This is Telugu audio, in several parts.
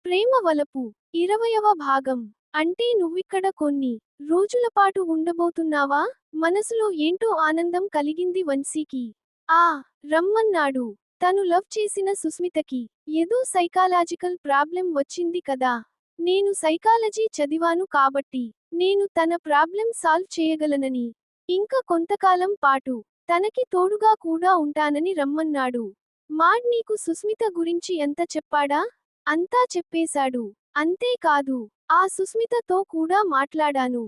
ప్రేమ వలపు 20వ భాగం. అంటే నువ్విక్కడ కొన్ని రోజులపాటు ఉండబోతున్నావా? మనసులో ఏంటో ఆనందం కలిగింది వంశీకి. ఆ రమ్మన్నాడు. తను లవ్ చేసిన సుస్మితకి ఏదో సైకాలజికల్ ప్రాబ్లెమ్ వచ్చింది కదా. నేను సైకాలజీ చదివాను కాబట్టి నేను తన ప్రాబ్లెమ్ సాల్వ్ చేయగలనని, ఇంకా కొంతకాలం పాటు తనకి తోడుగా కూడా ఉంటానని రమ్మన్నాడు. మాడ్ నీకు సుస్మిత గురించి ఎంత చెప్పాడా? అంతా చెప్పేశాడు. అంతేకాదు, ఆ సుస్మితతో కూడా మాట్లాడాను.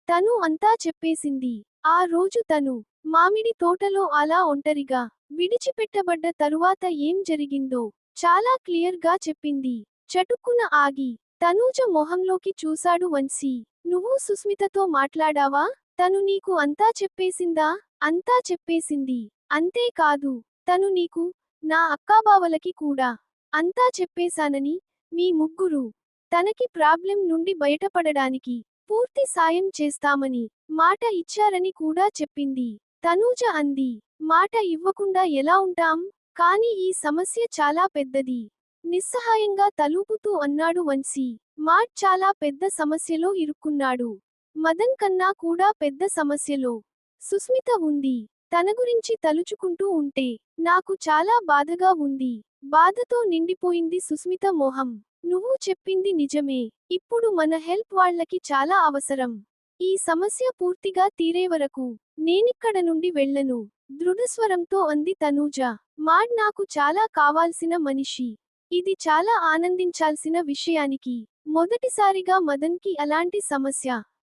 తను అంతా చెప్పేసింది. ఆ రోజు తను మామిడి తోటలో అలా ఒంటరిగా విడిచిపెట్టబడ్డ తరువాత ఏం జరిగిందో చాలా క్లియర్ గా చెప్పింది. చటుక్కున ఆగి తనూజ మొహంలోకి చూశాడు వంశీ. నువ్వు సుస్మితతో మాట్లాడావా? తను నీకు అంతా చెప్పేసిందా? అంతా చెప్పేసింది. అంతేకాదు, తను నీకు, నా అక్కాబావలకి కూడా అంతా చెప్పేశానని, మీ ముగ్గురు తనకి ప్రాబ్లెమ్ నుండి బయటపడడానికి పూర్తి సాయం చేస్తామని మాట ఇచ్చారని కూడా చెప్పింది. తనూజ అంది. మాట ఇవ్వకుండా ఎలా ఉంటాం? కానీ ఈ సమస్య చాలా పెద్దది. నిస్సహాయంగా తలూపుతూ అన్నాడు వంశీ. మాట్ చాలా పెద్ద సమస్యలో ఇరుక్కున్నాడు. మదన్ కన్నా కూడా పెద్ద సమస్యలో సుస్మిత ఉంది. తన గురించి తలుచుకుంటూ ఉంటే నాకు చాలా బాధగా ఉంది. బాధతో నిండిపోయింది సుస్మిత మొహం. నువ్వు చెప్పింది నిజమే. ఇప్పుడు మన హెల్ప్ వాళ్ళకి చాలా అవసరం. ఈ సమస్య పూర్తిగా తీరే వరకు నేనిక్కడ నుండి వెళ్ళను. దృఢస్వరంతో అంది తనూజ. మాడ్ నాకు చాలా కావాల్సిన మనిషి. ఇది చాలా ఆనందించాల్సిన విషయానికి మొదటిసారిగా మదన్కి అలాంటి సమస్య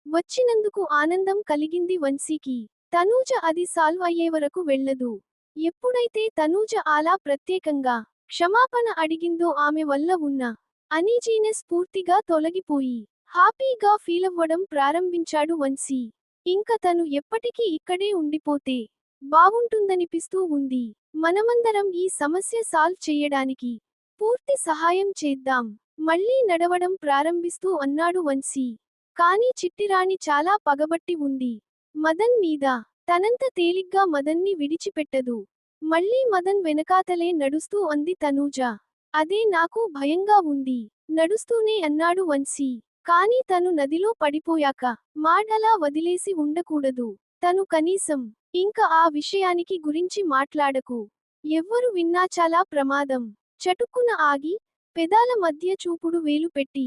వచ్చినందుకు ఆనందం కలిగింది వంశీకి. తనూజ అది సాల్వ్ అయ్యేవరకు వెళ్ళదు. ఎప్పుడైతే తనూజ అలా ప్రత్యేకంగా క్షమాపణ అడిగిందో ఆమె వల్ల ఉన్న అనీజీనెస్ పూర్తిగా తొలగిపోయి హ్యాపీగా ఫీలవ్వడం ప్రారంభించాడు వంశీ. ఇంక తను ఎప్పటికీ ఇక్కడే ఉండిపోతే బావుంటుందనిపిస్తూ ఉంది. మనమందరం ఈ సమస్య సాల్వ్ చెయ్యడానికి పూర్తి సహాయం చేద్దాం. మళ్ళీ నడవడం ప్రారంభిస్తూ అన్నాడు వంశీ. కానీ చిట్టిరాణి చాలా పగబట్టి ఉంది మదన్ మీద. తనంత తేలిగ్గా మదన్ని విడిచిపెట్టదు. మళ్ళీ మదన్ వెనకాతలే నడుస్తూ అంది తనూజ. అదే నాకు భయంగా ఉంది. నడుస్తూనే అన్నాడు వంశీ. కానీ తను నదిలో పడిపోయాక మాడ్ అలా వదిలేసి ఉండకూడదు. తను కనీసం ఇంక ఆ విషయానికి గురించి మాట్లాడకు. ఎవ్వరు విన్నా చాలా ప్రమాదం. చటుక్కున ఆగి పెదాల మధ్య చూపుడు వేలు పెట్టి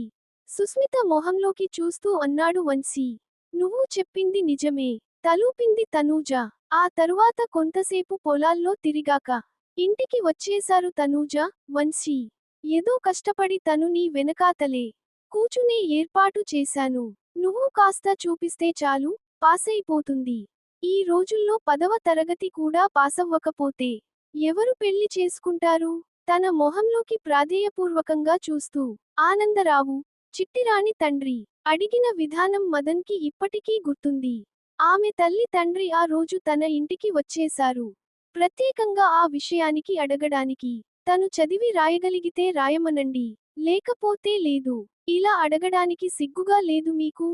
సుస్మిత మొహంలోకి చూస్తూ అన్నాడు వంశీ. నువ్వు చెప్పింది నిజమే. తలూపింది తనూజ. ఆ తరువాత కొంతసేపు పొలాల్లో తిరిగాక ఇంటికి వచ్చేశారు తనూజ, వంశీ. ఏదో కష్టపడి తను నీ వెనకాతలే కూచునే ఏర్పాటు చేశాను. నువ్వు కాస్త చూపిస్తే చాలు, పాసైపోతుంది. ఈ రోజుల్లో 10వ తరగతి కూడా పాసవ్వకపోతే ఎవరు పెళ్లి చేసుకుంటారు? తన మొహంలోకి ప్రాధేయపూర్వకంగా చూస్తూ ఆనందరావు, చిట్టిరాణి తండ్రి అడిగిన విధానం మదన్కి ఇప్పటికీ గుర్తుంది. ఆమె తల్లి తండ్రి ఆ రోజు తన ఇంటికి వచ్చేశారు. ప్రత్యేకంగా ఆ విషయానికి అడగడానికి. తను చదివి రాయగలిగితే రాయమనండి, లేకపోతే లేదు. ఇలా అడగడానికి సిగ్గుగా లేదు మీకు?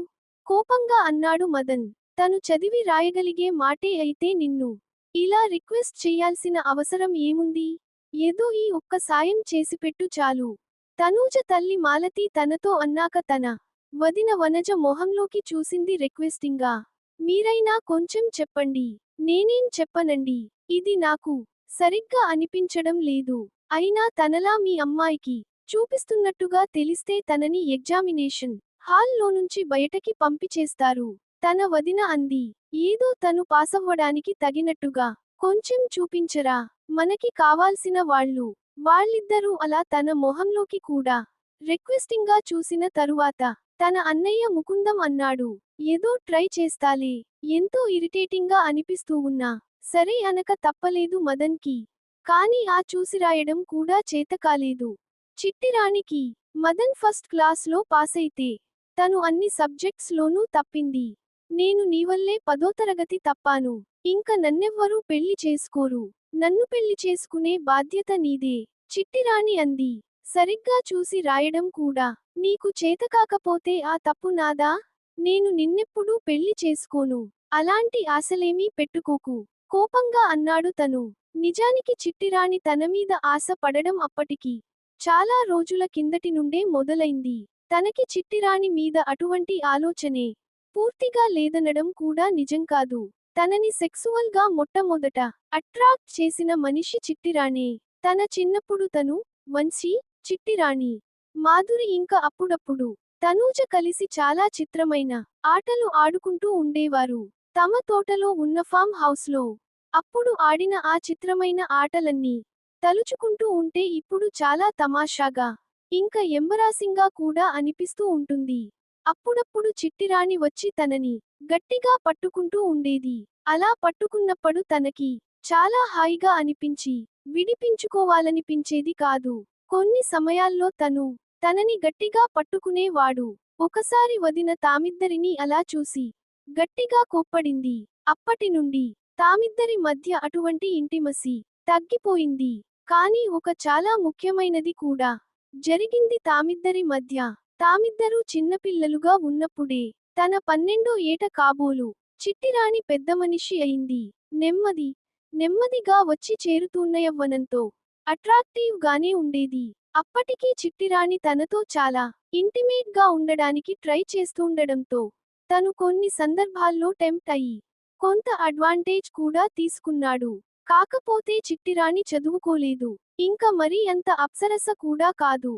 కోపంగా అన్నాడు మదన్. తను చదివి రాయగలిగే మాటే అయితే నిన్ను ఇలా రిక్వెస్ట్ చెయ్యాల్సిన అవసరం ఏముంది? ఏదో ఈ ఒక్క సాయం చేసిపెట్టు చాలు. తనూజ తల్లి మాలతి తనతో అన్నాక తన వదిన వనజ మొహంలోకి చూసింది రిక్వెస్టింగ్గా. మీరైనా కొంచెం చెప్పండి. నేనేం చెప్పనండి. ఇది నాకు సరిగ్గా అనిపించడం లేదు. అయినా తనలా మీ అమ్మాయికి చూపిస్తున్నట్టుగా తెలిస్తే తనని ఎగ్జామినేషన్ హాల్లోనుంచి బయటకి పంపిచేస్తారు. తన వదిన అంది. ఏదో తను పాసవ్వడానికి తగినట్టుగా కొంచెం చూపించరా? మనకి కావాల్సిన వాళ్ళు వాళ్ళిద్దరూ అలా తన మొహంలోకి కూడా రిక్వెస్టింగ్గా చూసిన తరువాత తన అన్నయ్య ముకుందం అన్నాడు. ఏదో ట్రై చేస్తాలే. ఎంతో ఇరిటేటింగ్గా అనిపిస్తూ ఉన్నా సరే అనక తప్పలేదు మదన్కి. కానీ ఆ చూసిరాయడం కూడా చేతకాలేదు. చిట్టిరాణికి మదన్ ఫస్ట్ క్లాస్లో పాసైతే తను అన్ని సబ్జెక్ట్స్ లోనూ తప్పింది. నేను నీవల్లే 10వ తరగతి తప్పాను. ఇంక నన్నెవ్వరూ పెళ్లి చేసుకోరు. నన్ను పెళ్లి చేసుకునే బాధ్యత నీదే. చిట్టిరాణి అంది. సరిగ్గా చూసి రాయడం కూడా నీకు చేతకాకపోతే ఆ తప్పు నాదా? నేను నిన్నెప్పుడూ పెళ్లి చేసుకోను. అలాంటి ఆశలేమీ పెట్టుకోకు. కోపంగా అన్నాడు తను. నిజానికి చిట్టిరాణి తనమీద ఆశ పడడం అప్పటికి చాలా రోజుల కిందటి నుండే మొదలైంది. తనకి చిట్టిరాణి మీద అటువంటి ఆలోచనే పూర్తిగా లేదనడం కూడా నిజం కాదు. తనని సెక్సువల్ గా మొట్టమొదట అట్రాక్ట్ చేసిన మనిషి చిట్టిరాణే. తన చిన్నప్పుడు తను, వంశీ, చిట్టిరాణి, మాధురి ఇంకా అప్పుడప్పుడు తనూజ కలిసి చాలా చిత్రమైన ఆటలు ఆడుకుంటూ ఉండేవారు. తమ తోటలో ఉన్న ఫామ్ హౌస్లో. అప్పుడు ఆడిన ఆ చిత్రమైన ఆటలన్నీ తలుచుకుంటూ ఉంటే ఇప్పుడు చాలా తమాషాగా, ఇంకా ఎంబరాసింగా కూడా అనిపిస్తూ ఉంటుంది. అప్పుడప్పుడు చిట్టిరాణి వచ్చి తనని గట్టిగా పట్టుకుంటూ ఉండేది. అలా పట్టుకున్నప్పుడు తనకి చాలా హాయిగా అనిపించి విడిపించుకోవాలనిపించేది కాదు. కొన్ని సమయాల్లో తనని గట్టిగా పట్టుకునేవాడు. ఒకసారి వదిన తామిద్దరినీ అలా చూసి గట్టిగా కోప్పడింది. అప్పటి నుండి తామిద్దరి మధ్య అటువంటి ఇంటిమసీ తగ్గిపోయింది. కానీ ఒక చాలా ముఖ్యమైనది కూడా జరిగింది తామిద్దరి మధ్య. తామిద్దరూ చిన్నపిల్లలుగా ఉన్నప్పుడే తన 12 ఏట కాబోలు చిట్టిరాణి పెద్దమనిషి అయింది. నెమ్మదిగా వచ్చి చేరుతున్న యవ్వనంతో అట్రాక్టివ్ గానే ఉండేది. అప్పటికీ చిట్టిరాణి తనతో చాలా ఇంటిమేట్ గా ఉండడానికి ట్రై చేస్తుండడంతో తను కొన్ని సందర్భాల్లో టెంప్ట్ అయి కొంత అడ్వాంటేజ్ కూడా తీసుకున్నాడు. కాకపోతే చిట్టిరాణి చదువుకోలేదు. ఇంకా మరీ అంత అప్సరస కూడా కాదు.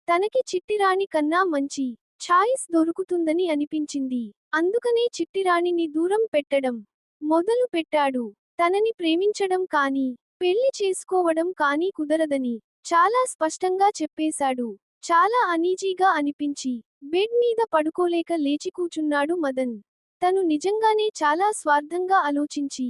తనకి చిట్టిరాణి కన్నా మంచి ఛాయిస్ దొరుకుతుందని అనిపించింది. అందుకనే చిట్టిరాణిని దూరం పెట్టడం మొదలు పెట్టాడు. తనని ప్రేమించడం కానీ, పెళ్లి చేసుకోవడం కానీ కుదరదని చాలా స్పష్టంగా చెప్పేశాడు. చాలా అనీజీగా అనిపించి బెడ్ మీద పడుకోలేక లేచి కూచున్నాడు మదన్. తను నిజంగానే చాలా స్వార్థంగా ఆలోచించి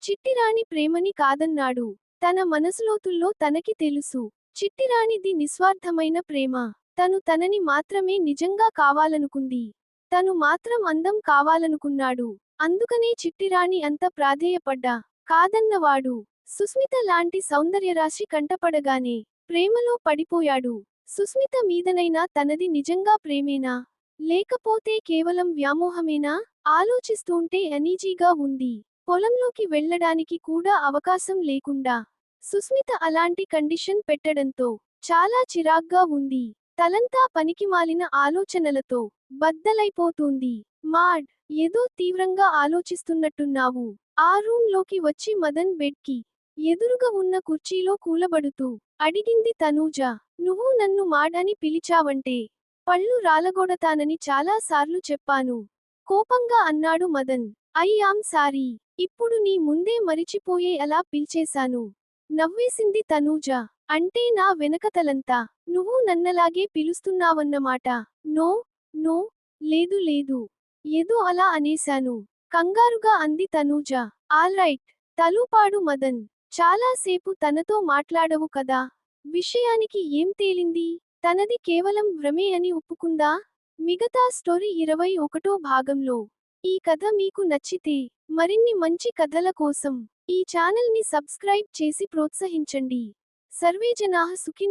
చిట్టిరాణి ప్రేమని కాదన్నాడు. తన మనసులోతుల్లో తనకి తెలుసు. చిట్టిరాణిది నిస్వార్థమైన ప్రేమ. తను తనని మాత్రమే నిజంగా కావాలనుకుంది. తను మాత్రం అందం కావాలనుకున్నాడు. అందుకనే చిట్టిరాణి అంత ప్రాధేయపడ్డా కాదన్నవాడు. సుస్మిత లాంటి సౌందర్యరాశి కంటపడగానే ప్రేమలో పడిపోయాడు. సుస్మిత మీదనైనా తనది నిజంగా ప్రేమేనా, లేకపోతే కేవలం వ్యామోహమేనా ఆలోచిస్తూంటే అనీజీగా ఉంది. పొలంలోకి వెళ్ళడానికి కూడా అవకాశం లేకుండా సుస్మిత అలాంటి కండిషన్ పెట్టడంతో చాలా చిరాగ్గా ఉంది. తలంతా పనికిమాలిన ఆలోచనలతో బద్దలైపోతుంది. మాడ్, ఏదో తీవ్రంగా ఆలోచిస్తున్నట్టున్నావు. ఆ రూమ్ లోకి వచ్చి మదన్ బెడ్ కి ఎదురుగా ఉన్న కుర్చీలో కూలబడుతూ అడిగింది తనూజ. నువ్వు నన్ను మాడ్ అని పిలిచావంటే పళ్ళు రాలగొడతానని చాలా సార్లు చెప్పాను. కోపంగా అన్నాడు మదన్. I am sorry. ఇప్పుడు నీ ముందే మరిచిపోయే అలా పిల్చేశాను. నవ్వేసింది తనూజ. అంటే నా వెనకతలంతా నువ్వు నన్నలాగే పిలుస్తున్నావన్నమాట. నో నో, లేదు. ఏదో అలా అనేశాను. కంగారుగా అంది తనూజ. ఆల్రైట్, తలూపాడు మదన్. చాలా సేపు తనతో మాట్లాడవు కదా. విషయానికి ఏం తేలింది? తనది కేవలం భ్రమే అని ఒప్పుకుందా? మిగతా స్టోరీ 21వ భాగంలో. ఈ కథ మీకు నచ్చితే మరిన్ని మంచి కథల కోసం ఈ ఛానల్ ని సబ్స్క్రైబ్ చేసి ప్రోత్సహించండి. సర్వే జనాః సుఖినో